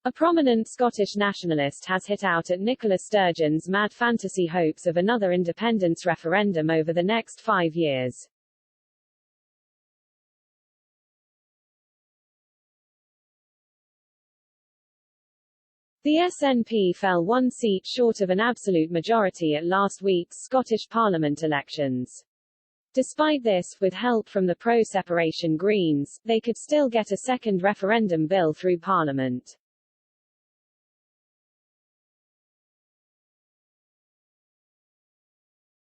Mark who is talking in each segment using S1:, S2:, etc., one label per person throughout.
S1: A prominent Scottish nationalist has hit out at Nicola Sturgeon's mad fantasy hopes of another independence referendum over the next 5 years. The SNP fell one seat short of an absolute majority at last week's Scottish Parliament elections. Despite this, with help from the pro-separation Greens, they could still get a second referendum bill through Parliament.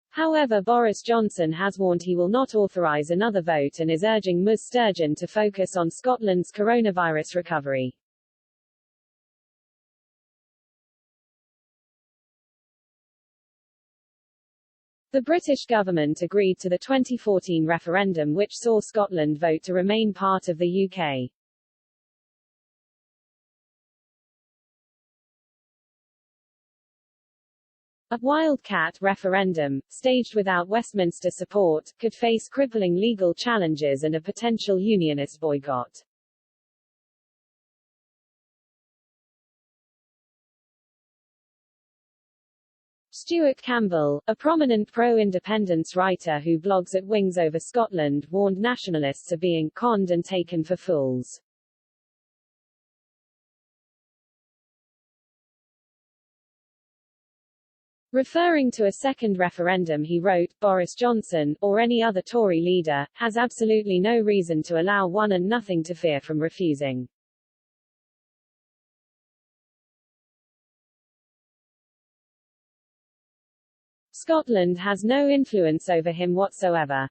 S1: However, Boris Johnson has warned he will not authorise another vote and is urging Ms Sturgeon to focus on Scotland's coronavirus recovery. The British government agreed to the 2014 referendum which saw Scotland vote to remain part of the UK. A wildcat referendum, staged without Westminster support, could face crippling legal challenges and a potential unionist boycott. Stuart Campbell, a prominent pro-independence writer who blogs at Wings Over Scotland, warned nationalists of being conned and taken for fools. Referring to a second referendum he wrote, Boris Johnson, or any other Tory leader, has absolutely no reason to allow one and nothing to fear from refusing. Scotland has no influence over him whatsoever.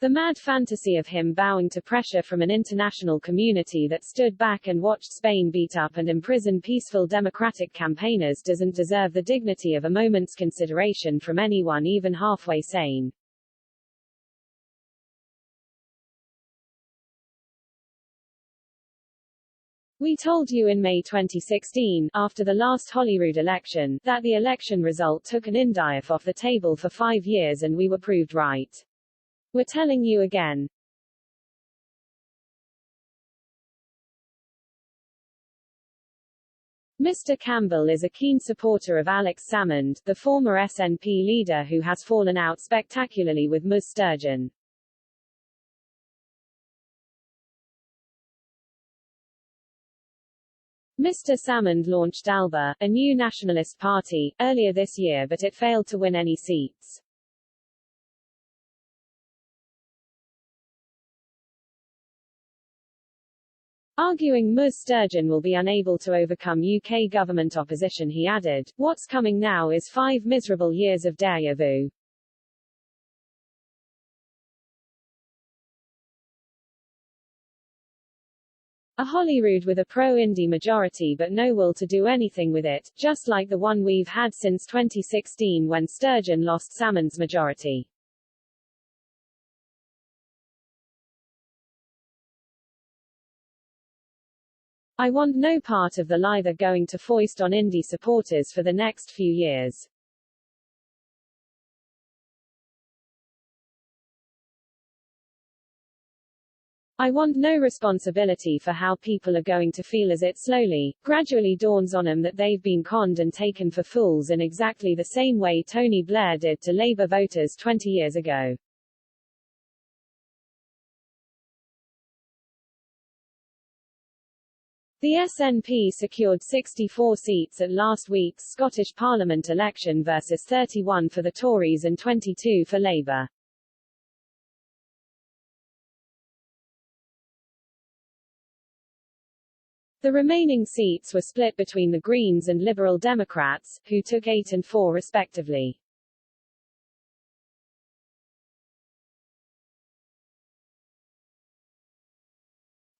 S1: The mad fantasy of him bowing to pressure from an international community that stood back and watched Spain beat up and imprison peaceful democratic campaigners doesn't deserve the dignity of a moment's consideration from anyone even halfway sane. We told you in May 2016, after the last Holyrood election, that the election result took an INDIF off the table for 5 years and we were proved right. We're telling you again. Mr. Campbell is a keen supporter of Alex Salmond, the former SNP leader who has fallen out spectacularly with Ms Sturgeon. Mr. Salmond launched ALBA, a new nationalist party, earlier this year but it failed to win any seats. Arguing Ms Sturgeon will be unable to overcome UK government opposition, he added, "What's coming now is 5 miserable years of déjà vu." A Holyrood with a pro-Indie majority but no will to do anything with it, just like the one we've had since 2016 when Sturgeon lost Salmond's majority. I want no part of the lie they're going to foist on Indie supporters for the next few years. I want no responsibility for how people are going to feel as it slowly, gradually dawns on them that they've been conned and taken for fools in exactly the same way Tony Blair did to Labour voters 20 years ago. The SNP secured 64 seats at last week's Scottish Parliament election versus 31 for the Tories and 22 for Labour. The remaining seats were split between the Greens and Liberal Democrats, who took 8 and 4 respectively.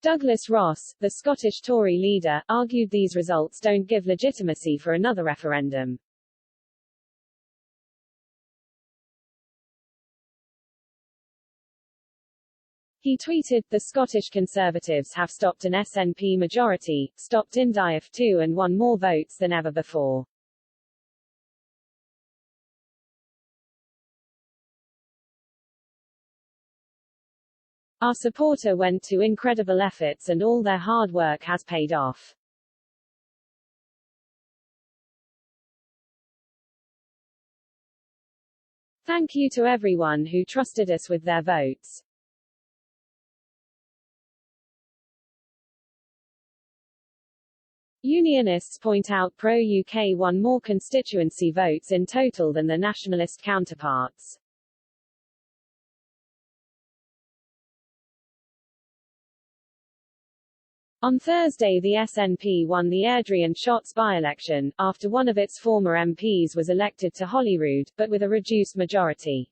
S1: Douglas Ross, the Scottish Tory leader, argued these results don't give legitimacy for another referendum. He tweeted, "The Scottish Conservatives have stopped an SNP majority, stopped INDIF 2 and won more votes than ever before." Our supporter went to incredible efforts and all their hard work has paid off. Thank you to everyone who trusted us with their votes. Unionists point out pro-UK won more constituency votes in total than their nationalist counterparts. On Thursday the SNP won the Airdrie and Shotts by-election, after one of its former MPs was elected to Holyrood, but with a reduced majority.